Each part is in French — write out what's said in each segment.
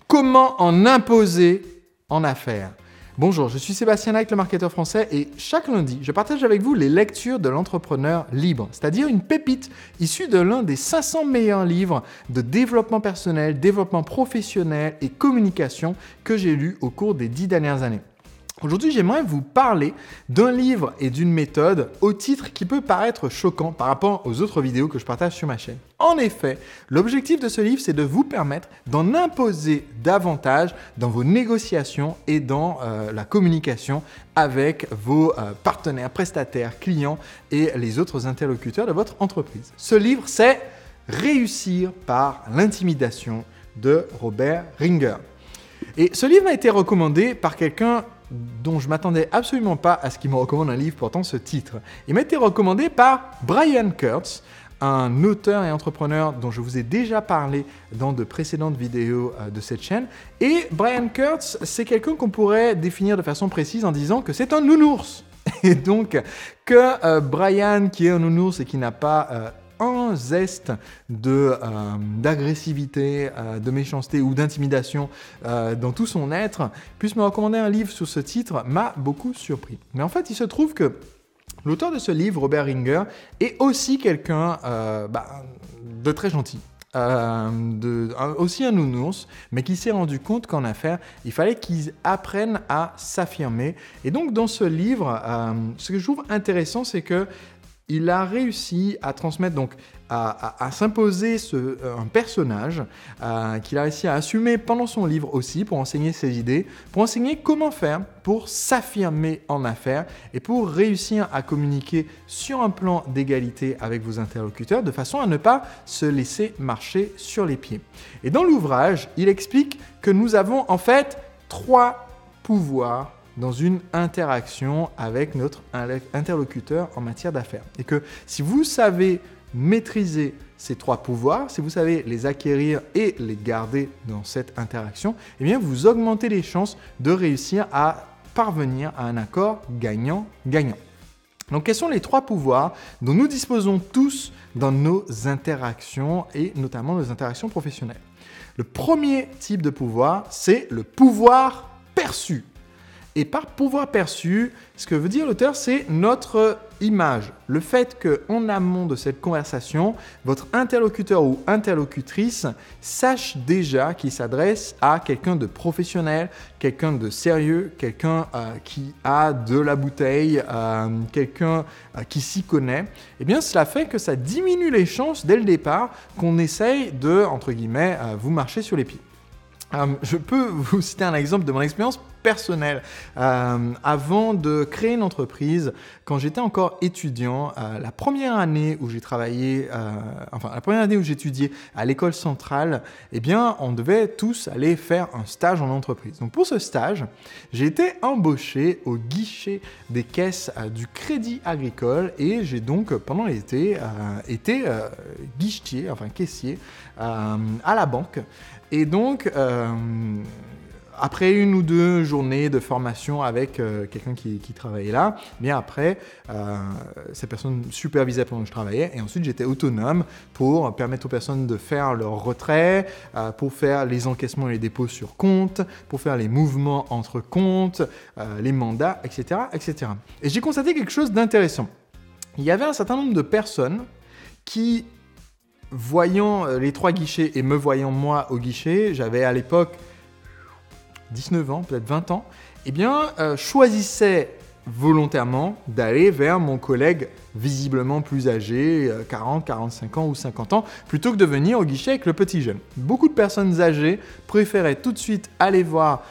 Comment en imposer en affaires? Bonjour, je suis Sébastien Like, le marketeur français, et chaque lundi, je partage avec vous les lectures de l'entrepreneur libre, c'est-à-dire une pépite issue de l'un des 500 meilleurs livres de développement personnel, développement professionnel et communication que j'ai lus au cours des 10 dernières années. Aujourd'hui, j'aimerais vous parler d'un livre et d'une méthode au titre qui peut paraître choquant par rapport aux autres vidéos que je partage sur ma chaîne. En effet, l'objectif de ce livre, c'est de vous permettre d'en imposer davantage dans vos négociations et dans la communication avec vos partenaires, prestataires, clients et les autres interlocuteurs de votre entreprise. Ce livre, c'est Réussir par l'intimidation de Robert Ringer. Et ce livre m'a été recommandé par quelqu'un dont je ne m'attendais absolument pas à ce qu'il me recommande un livre portant ce titre. Il m'a été recommandé par Brian Kurtz, un auteur et entrepreneur dont je vous ai déjà parlé dans de précédentes vidéos de cette chaîne. Et Brian Kurtz, c'est quelqu'un qu'on pourrait définir de façon précise en disant que c'est un nounours. Et donc, que Brian, qui est un nounours et qui n'a pas un zeste d'agressivité, de méchanceté ou d'intimidation dans tout son être, puisse me recommander un livre sous ce titre, m'a beaucoup surpris. Mais en fait, il se trouve que l'auteur de ce livre, Robert Ringer, est aussi quelqu'un de très gentil. Aussi un nounours, mais qui s'est rendu compte qu'en affaires, il fallait qu'ils apprennent à s'affirmer. Et donc, dans ce livre, ce que je trouve intéressant, c'est que il a réussi à transmettre, donc à s'imposer un personnage qu'il a réussi à assumer pendant son livre aussi pour enseigner ses idées, pour enseigner comment faire pour s'affirmer en affaires et pour réussir à communiquer sur un plan d'égalité avec vos interlocuteurs de façon à ne pas se laisser marcher sur les pieds. Et dans l'ouvrage, il explique que nous avons en fait 3 pouvoirs dans une interaction avec notre interlocuteur en matière d'affaires. Et que si vous savez maîtriser ces 3 pouvoirs, si vous savez les acquérir et les garder dans cette interaction, eh bien vous augmentez les chances de réussir à parvenir à un accord gagnant-gagnant. Donc quels sont les 3 pouvoirs dont nous disposons tous dans nos interactions et notamment nos interactions professionnelles? Le premier type de pouvoir, c'est le pouvoir perçu. Et par pouvoir perçu, ce que veut dire l'auteur, c'est notre image. Le fait qu'en amont de cette conversation, votre interlocuteur ou interlocutrice sache déjà qu'il s'adresse à quelqu'un de professionnel, quelqu'un de sérieux, quelqu'un qui a de la bouteille, quelqu'un qui s'y connaît. Eh bien, cela fait que ça diminue les chances dès le départ qu'on essaye de, entre guillemets, vous marcher sur les pieds. Je peux vous citer un exemple de mon expérience personnelle. Avant de créer une entreprise, quand j'étais encore étudiant, la première année où j'ai travaillé, la première année où j'étudiais à l'école centrale, eh bien, on devait tous aller faire un stage en entreprise. Donc pour ce stage, j'ai été embauché au guichet des caisses du Crédit Agricole et j'ai donc pendant l'été été guichetier, caissier à la banque. Et donc, après 1 ou 2 journées de formation avec quelqu'un qui travaillait là, bien après, cette personne supervisait pendant que je travaillais et ensuite j'étais autonome pour permettre aux personnes de faire leur retrait, pour faire les encaissements et les dépôts sur compte, pour faire les mouvements entre comptes, les mandats, etc., etc. Et j'ai constaté quelque chose d'intéressant. Il y avait un certain nombre de personnes qui, voyant les 3 guichets et me voyant moi au guichet, j'avais à l'époque 19 ans, peut-être 20 ans, eh bien, choisissaient volontairement d'aller vers mon collègue visiblement plus âgé, 40, 45 ans ou 50 ans, plutôt que de venir au guichet avec le petit jeune. Beaucoup de personnes âgées préféraient tout de suite aller voir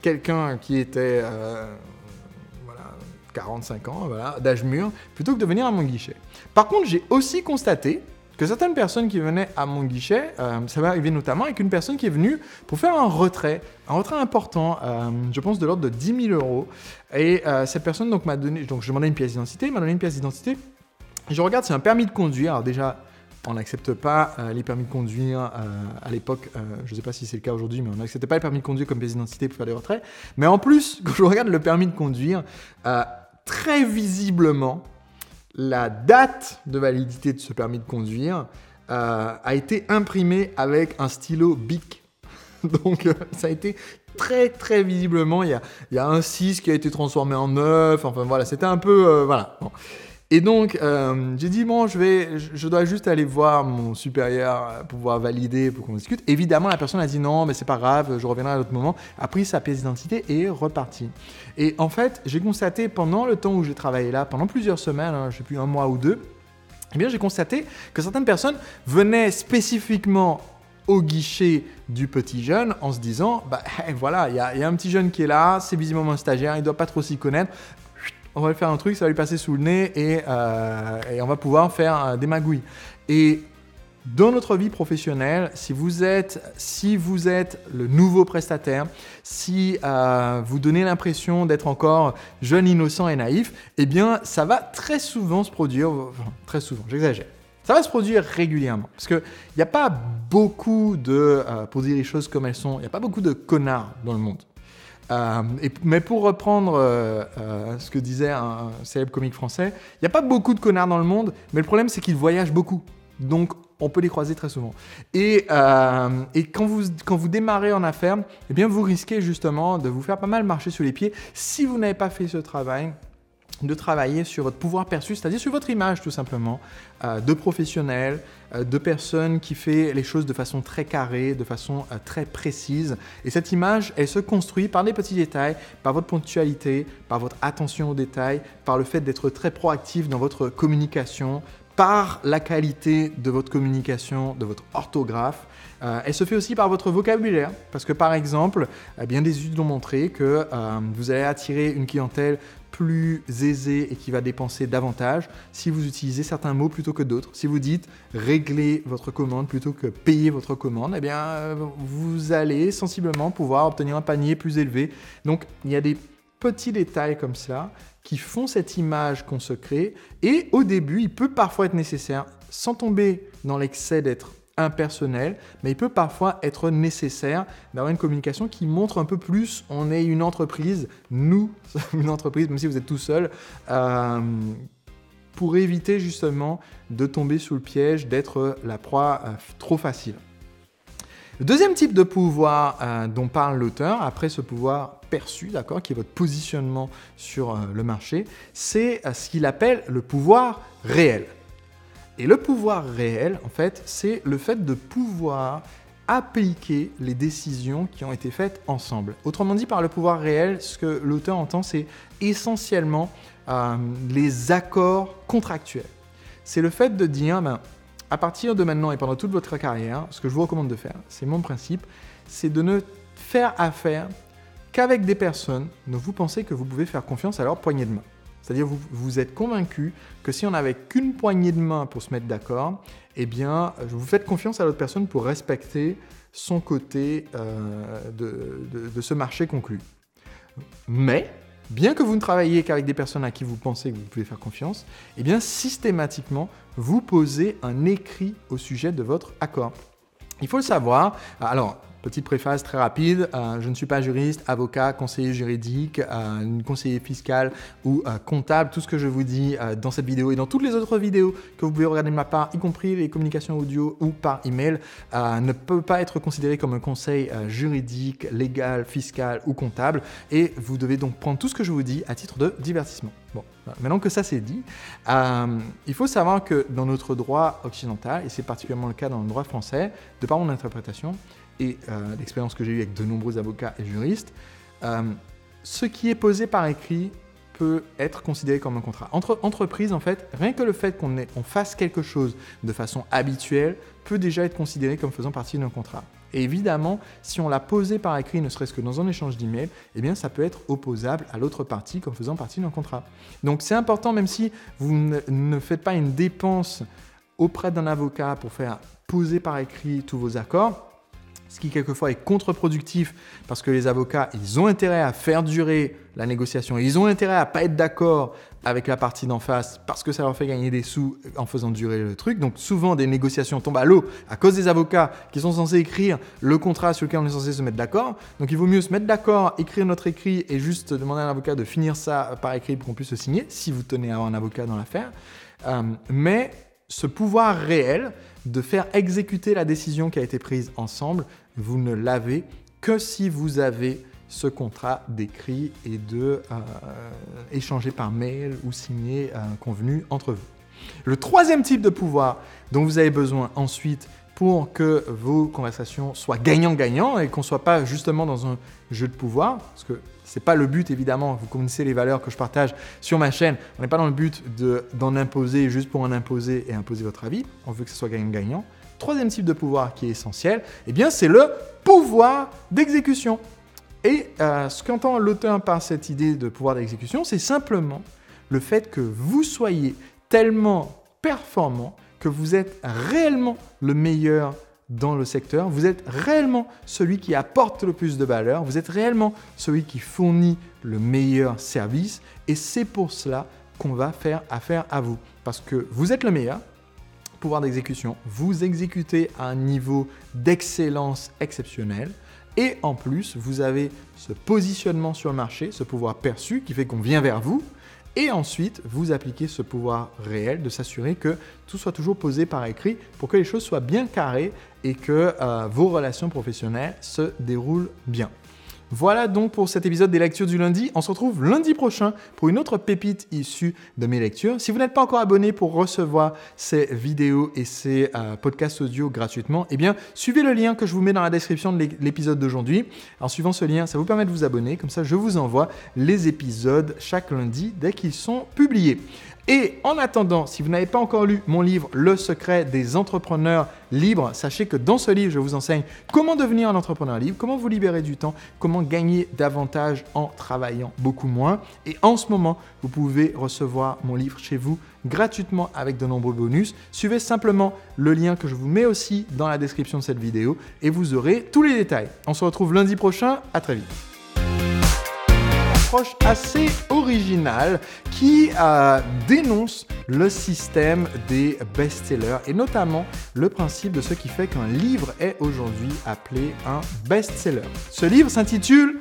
quelqu'un qui était 45 ans, d'âge mûr, plutôt que de venir à mon guichet. Par contre, j'ai aussi constaté que certaines personnes qui venaient à mon guichet, ça m'est arrivé notamment avec une personne qui est venue pour faire un retrait important, je pense de l'ordre de 10 000 €. Et cette personne donc, m'a donné, donc je demandais une pièce d'identité, il m'a donné une pièce d'identité. Je regarde, c'est un permis de conduire. Alors déjà, on n'accepte pas les permis de conduire à l'époque, je ne sais pas si c'est le cas aujourd'hui, mais on n'acceptait pas les permis de conduire comme pièce d'identité pour faire des retraits. Mais en plus, quand je regarde le permis de conduire, très visiblement, la date de validité de ce permis de conduire a été imprimée avec un stylo Bic. Donc ça a été très très visiblement, il y a un 6 qui a été transformé en 9, enfin voilà, c'était un peu... voilà. Bon. Et donc, j'ai dit, bon, je dois juste aller voir mon supérieur pour pouvoir valider, pour qu'on discute. Évidemment, la personne a dit non, mais c'est pas grave, je reviendrai à un autre moment, a pris sa pièce d'identité et est reparti. Et en fait, j'ai constaté pendant le temps où j'ai travaillé là, pendant plusieurs semaines, je ne sais plus, un mois ou deux, eh bien, j'ai constaté que certaines personnes venaient spécifiquement au guichet du petit jeune en se disant, bah voilà, il y a un petit jeune qui est là, c'est visiblement un stagiaire, il ne doit pas trop s'y connaître. On va lui faire un truc, ça va lui passer sous le nez et on va pouvoir faire des magouilles. Et dans notre vie professionnelle, si vous êtes le nouveau prestataire, si vous donnez l'impression d'être encore jeune, innocent et naïf, eh bien, ça va très souvent se produire, enfin, très souvent, j'exagère. Ça va se produire régulièrement parce qu'il n'y a pas beaucoup pour dire les choses comme elles sont, il n'y a pas beaucoup de connards dans le monde. Mais pour reprendre ce que disait un célèbre comique français, il n'y a pas beaucoup de connards dans le monde, mais le problème c'est qu'ils voyagent beaucoup. Donc on peut les croiser très souvent. Et quand vous démarrez en affaires, eh bien vous risquez justement de vous faire pas mal marcher sur les pieds si vous n'avez pas fait ce travail de travailler sur votre pouvoir perçu, c'est-à-dire sur votre image tout simplement, de professionnel, de personne qui fait les choses de façon très carrée, de façon très précise. Et cette image, elle se construit par des petits détails, par votre ponctualité, par votre attention aux détails, par le fait d'être très proactif dans votre communication, par la qualité de votre communication, de votre orthographe. Elle se fait aussi par votre vocabulaire, parce que par exemple, bien des études ont montré que vous allez attirer une clientèle plus aisée et qui va dépenser davantage si vous utilisez certains mots plutôt que d'autres. Si vous dites régler votre commande plutôt que payer votre commande, eh bien vous allez sensiblement pouvoir obtenir un panier plus élevé. Donc il y a des petits détails comme ça qui font cette image qu'on se crée et au début, il peut parfois être nécessaire, sans tomber dans l'excès d'être impersonnel, mais il peut parfois être nécessaire d'avoir une communication qui montre un peu plus on est une entreprise, nous, une entreprise, même si vous êtes tout seul, pour éviter justement de tomber sous le piège d'être la proie trop facile. Le deuxième type de pouvoir dont parle l'auteur, après ce pouvoir perçu, d'accord, qui est votre positionnement sur le marché, c'est ce qu'il appelle le pouvoir réel. Et le pouvoir réel, en fait, c'est le fait de pouvoir appliquer les décisions qui ont été faites ensemble. Autrement dit, par le pouvoir réel, ce que l'auteur entend, c'est essentiellement les accords contractuels. C'est le fait de dire, à partir de maintenant et pendant toute votre carrière, ce que je vous recommande de faire, c'est mon principe, c'est de ne faire affaire qu'avec des personnes dont vous pensez que vous pouvez faire confiance à leur poignée de main. C'est-à-dire vous êtes convaincu que si on n'avait qu'une poignée de main pour se mettre d'accord, eh bien, vous faites confiance à l'autre personne pour respecter son côté de ce marché conclu. Mais, bien que vous ne travailliez qu'avec des personnes à qui vous pensez que vous pouvez faire confiance, eh bien, systématiquement, vous posez un écrit au sujet de votre accord. Il faut le savoir. Alors, petite préface très rapide, je ne suis pas juriste, avocat, conseiller juridique, conseiller fiscal ou comptable. Tout ce que je vous dis dans cette vidéo et dans toutes les autres vidéos que vous pouvez regarder de ma part, y compris les communications audio ou par email, ne peut pas être considéré comme un conseil juridique, légal, fiscal ou comptable. Et vous devez donc prendre tout ce que je vous dis à titre de divertissement. Bon, maintenant que ça c'est dit, il faut savoir que dans notre droit occidental, et c'est particulièrement le cas dans le droit français, de par mon interprétation, et l'expérience que j'ai eue avec de nombreux avocats et juristes, ce qui est posé par écrit peut être considéré comme un contrat. Entre entreprises, en fait, rien que le fait qu'on fasse quelque chose de façon habituelle peut déjà être considéré comme faisant partie d'un contrat. Et évidemment, si on l'a posé par écrit, ne serait-ce que dans un échange d'email, eh bien, ça peut être opposable à l'autre partie comme faisant partie d'un contrat. Donc, c'est important, même si vous ne faites pas une dépense auprès d'un avocat pour faire poser par écrit tous vos accords, ce qui quelquefois est contre-productif parce que les avocats, ils ont intérêt à faire durer la négociation, ils ont intérêt à ne pas être d'accord avec la partie d'en face parce que ça leur fait gagner des sous en faisant durer le truc. Donc souvent, des négociations tombent à l'eau à cause des avocats qui sont censés écrire le contrat sur lequel on est censé se mettre d'accord. Donc il vaut mieux se mettre d'accord, écrire notre écrit et juste demander à un avocat de finir ça par écrit pour qu'on puisse le signer, si vous tenez à avoir un avocat dans l'affaire. Mais ce pouvoir réel de faire exécuter la décision qui a été prise ensemble, vous ne l'avez que si vous avez ce contrat d'écrit et de échanger par mail ou signer un convenu entre vous. Le troisième type de pouvoir dont vous avez besoin ensuite pour que vos conversations soient gagnant-gagnant et qu'on ne soit pas justement dans un jeu de pouvoir, parce que ce n'est pas le but évidemment, vous connaissez les valeurs que je partage sur ma chaîne, on n'est pas dans le but d'en imposer juste pour en imposer et imposer votre avis, on veut que ce soit gagnant-gagnant. Troisième type de pouvoir qui est essentiel, eh bien c'est le pouvoir d'exécution. Et ce qu'entend l'auteur par cette idée de pouvoir d'exécution, c'est simplement le fait que vous soyez tellement performant que vous êtes réellement le meilleur dans le secteur, vous êtes réellement celui qui apporte le plus de valeur, vous êtes réellement celui qui fournit le meilleur service et c'est pour cela qu'on va faire affaire à vous. Parce que vous êtes le meilleur, pouvoir d'exécution, vous exécutez à un niveau d'excellence exceptionnel et en plus, vous avez ce positionnement sur le marché, ce pouvoir perçu qui fait qu'on vient vers vous. Et ensuite, vous appliquez ce pouvoir réel de s'assurer que tout soit toujours posé par écrit pour que les choses soient bien carrées et que vos relations professionnelles se déroulent bien. Voilà donc pour cet épisode des lectures du lundi. On se retrouve lundi prochain pour une autre pépite issue de mes lectures. Si vous n'êtes pas encore abonné pour recevoir ces vidéos et ces podcasts audio gratuitement, eh bien, suivez le lien que je vous mets dans la description de l'épisode d'aujourd'hui. En suivant ce lien, ça vous permet de vous abonner. Comme ça, je vous envoie les épisodes chaque lundi dès qu'ils sont publiés. Et en attendant, si vous n'avez pas encore lu mon livre « Le secret des entrepreneurs libres », sachez que dans ce livre, je vous enseigne comment devenir un entrepreneur libre, comment vous libérer du temps, comment gagner davantage en travaillant beaucoup moins. Et en ce moment, vous pouvez recevoir mon livre chez vous gratuitement avec de nombreux bonus. Suivez simplement le lien que je vous mets aussi dans la description de cette vidéo et vous aurez tous les détails. On se retrouve lundi prochain. À très vite. Assez original qui dénonce le système des best-sellers et notamment le principe de ce qui fait qu'un livre est aujourd'hui appelé un best-seller. Ce livre s'intitule